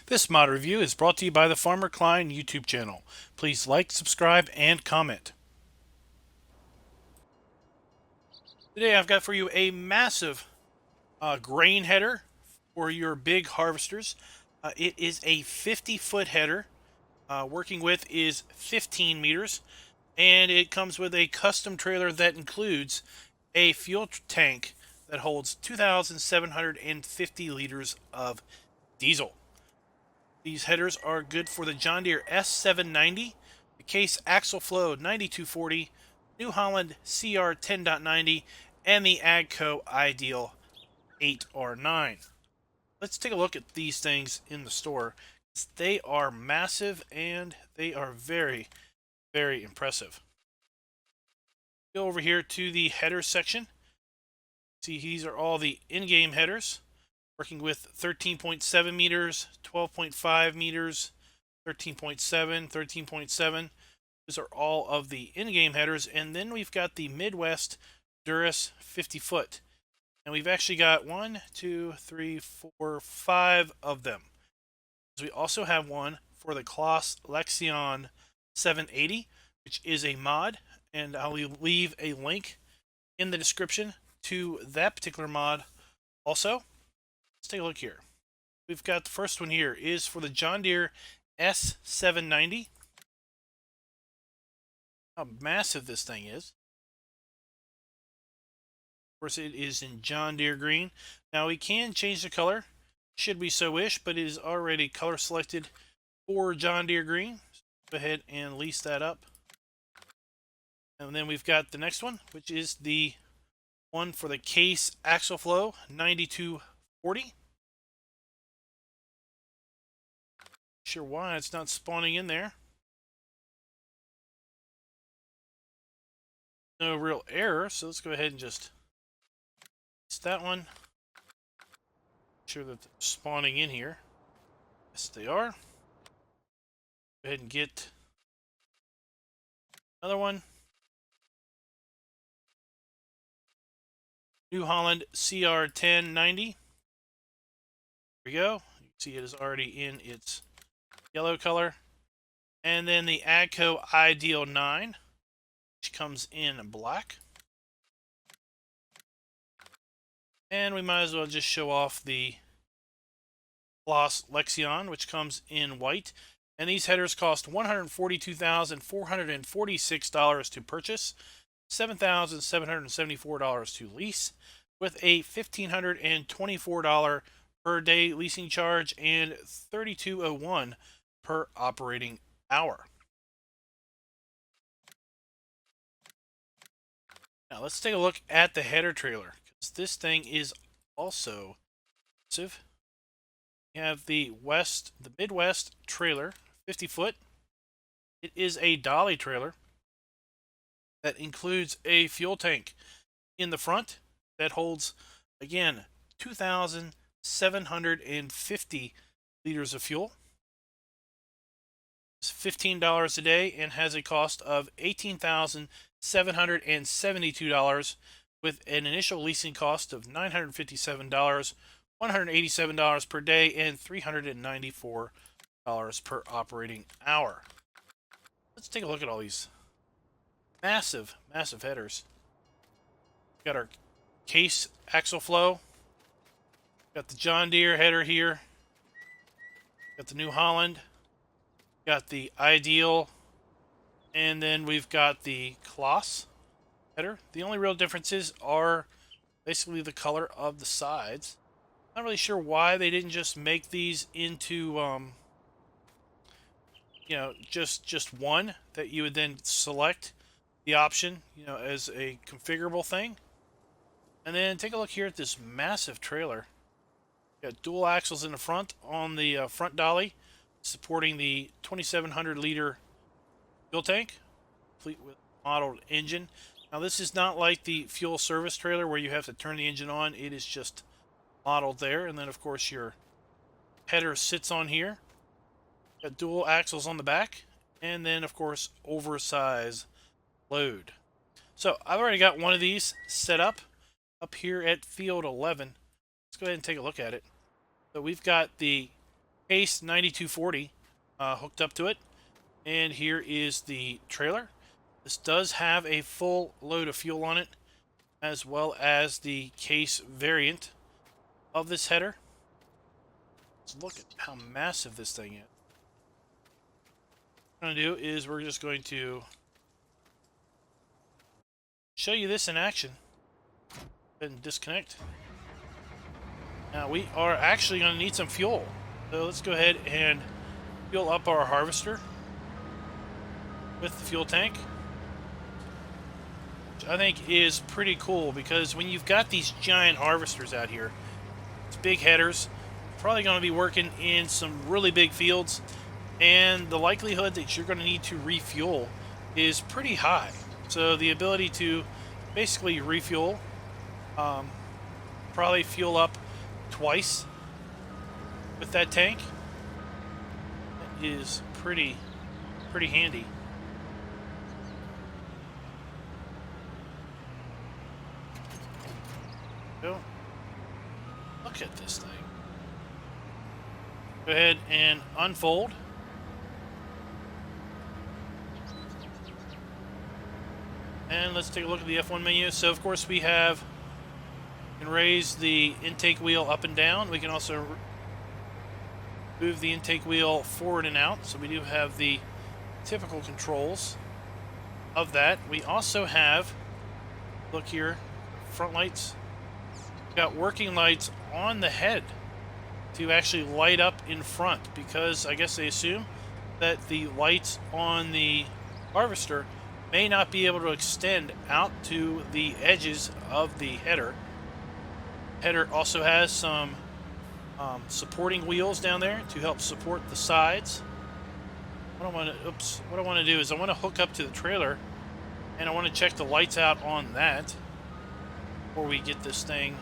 This mod review is brought to you by the Farmer Klein YouTube channel. Please like, subscribe, and comment. Today I've got for you a massive grain header for your big harvesters. It is a 50-foot header. Working width is 15 meters, and it comes with a custom trailer that includes a fuel tank that holds 2,750 liters of diesel. These headers are good for the John Deere S790, the Case Axial Flow 9240, New Holland CR10.90, and the AGCO Ideal 8 or 9. Let's take a look at these things in the store. They are massive and they are very, very impressive. Go over here to the header section. See, these are all the in-game headers. Working with 13.7 meters, 12.5 meters, 13.7, 13.7. Those are all of the in-game headers. And then we've got the Midwest Durus 50-foot. And we've actually got 1, 2, 3, 4, 5 of them. We also have one for the Lateral 780, which is a mod. And I'll leave a link in the description to that particular mod also. Let's take a look here. We've got the first one here is for the John Deere S790. How massive this thing is. Of course, it is in John Deere green. Now we can change the color, should we so wish, but it is already color selected for John Deere green. So go ahead and lease that up. And then we've got the next one, which is the one for the Case Axial Flow 9240. Sure why it's not spawning in there. No real error, so let's go ahead and just that one. Make sure that they're spawning in here. Yes, they are. Go ahead and get another one. New Holland CR10.90. There we go. You can see it is already in its yellow color. And then the AGCO Ideal 9, which comes in black. And we might as well just show off the Lateral, which comes in white. And these headers cost $142,446 to purchase, $7,774 to lease, with a $1,524 per day leasing charge and $3,201 per operating hour. Now let's take a look at the header trailer, because this thing is also massive. We have the Midwest trailer, 50-foot. It is a dolly trailer that includes a fuel tank in the front that holds, again, 2,750 liters of fuel. It's $15 a day and has a cost of $18,772 with an initial leasing cost of $957, $187 per day, and $394 per operating hour. Let's take a look at all these massive, massive headers. We've got our Case Axial Flow. Got the John Deere header here. Got the New Holland. Got the Ideal. And then we've got the Klein header. The only real differences are basically the color of the sides. Not really sure why they didn't just make these into, just one that you would then select the option, as a configurable thing. And then take a look here at this massive trailer. Got dual axles in the front on the front dolly, supporting the 2,700 liter fuel tank, complete with modeled engine. Now this is not like the fuel service trailer where you have to turn the engine on. It is just modeled there, and then of course your header sits on here. Got dual axles on the back, and then of course oversized load. So I've already got one of these set up here at field 11. Let's go ahead and take a look at it. So we've got the Case 9240 hooked up to it, and here is the trailer. This does have a full load of fuel on it, as well as the Case variant of this header. Let's look at how massive this thing is. What I'm going to do is we're just going to show you this in action. Go ahead and disconnect. Now we are actually going to need some fuel. So let's go ahead and fuel up our harvester with the fuel tank. Which I think is pretty cool, because when you've got these giant harvesters out here, it's big headers, probably going to be working in some really big fields, and the likelihood that you're going to need to refuel is pretty high. So the ability to basically refuel, probably fuel up twice with that tank, is pretty handy. So look at this thing. Go ahead and unfold. And let's take a look at the F1 menu. So of course we can raise the intake wheel up and down. We can also move the intake wheel forward and out. So we do have the typical controls of that. We also have, look here, front lights. We've got working lights on the head to actually light up in front, because I guess they assume that the lights on the harvester may not be able to extend out to the edges of the header. Header also has some supporting wheels down there to help support the sides. What I want to do is I want to hook up to the trailer, and I want to check the lights out on that before we get this thing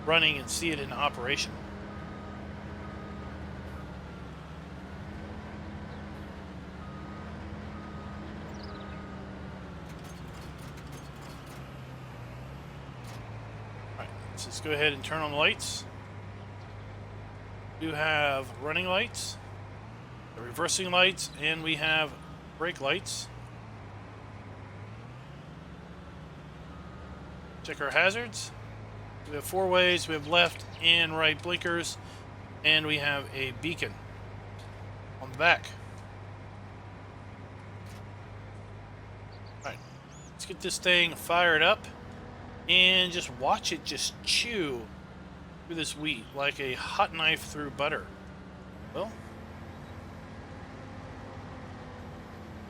running and see it in operation. Let's go ahead and turn on the lights. We do have running lights, the reversing lights, and we have brake lights. Check our hazards. We have 4 ways. We have left and right blinkers, and we have a beacon on the back. Alright, let's get this thing fired up and just watch it just chew through this wheat like a hot knife through butter. Well,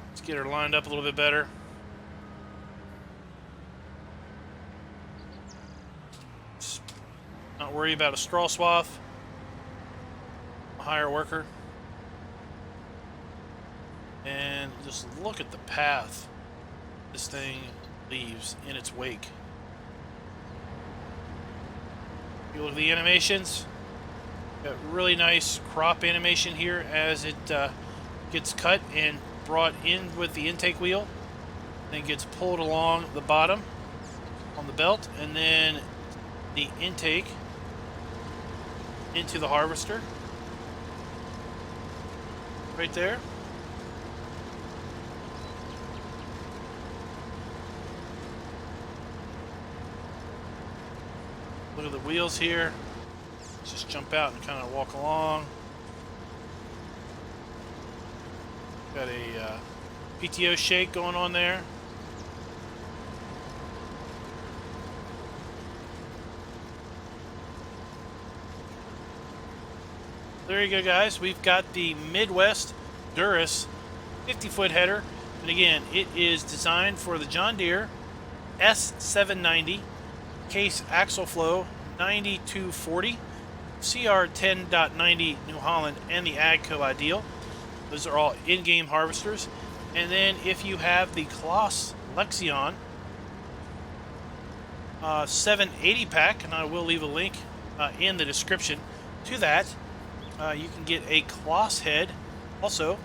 let's get her lined up a little bit better. Just not worry about a straw swath. A hire worker. And just look at the path this thing leaves in its wake. You look at the animations. Got really nice crop animation here as it gets cut and brought in with the intake wheel, then gets pulled along the bottom on the belt, and then the intake into the harvester right there. Look at the wheels here. Let's just jump out and kind of walk along. Got a PTO shake going on there. There you go, guys. We've got the Midwest Durus 50-foot header. And again, it is designed for the John Deere S790 Case Axial Flow 9240, CR10.90 New Holland, and the AGCO Ideal. Those are all in-game harvesters. And then if you have the Klein Lexion 780 pack, and I will leave a link in the description to that, you can get a Klein head Also,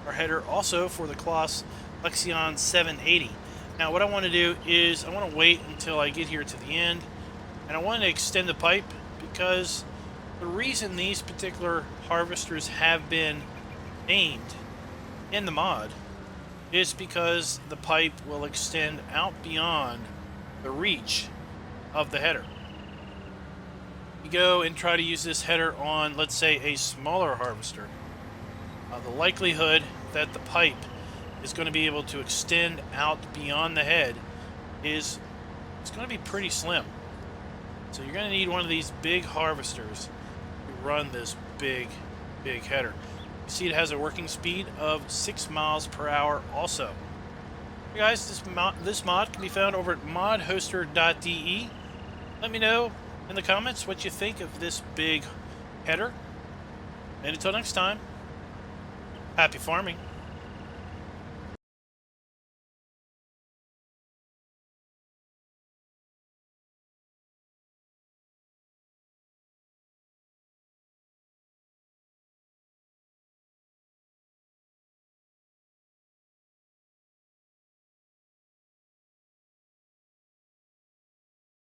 our header also for the Kloss Lexion 780. Now what I want to do is I want to wait until I get here to the end, and I want to extend the pipe because the reason these particular harvesters have been named in the mod is because the pipe will extend out beyond the reach of the header. You go and try to use this header on, let's say, a smaller harvester. The likelihood that the pipe is going to be able to extend out beyond the head is it's going to be pretty slim. So you're going to need one of these big harvesters to run this big header. You see it has a working speed of 6 miles per hour also. Hey guys, this mod can be found over at modhoster.de. Let me know in the comments what you think of this big header. And until next time, happy farming.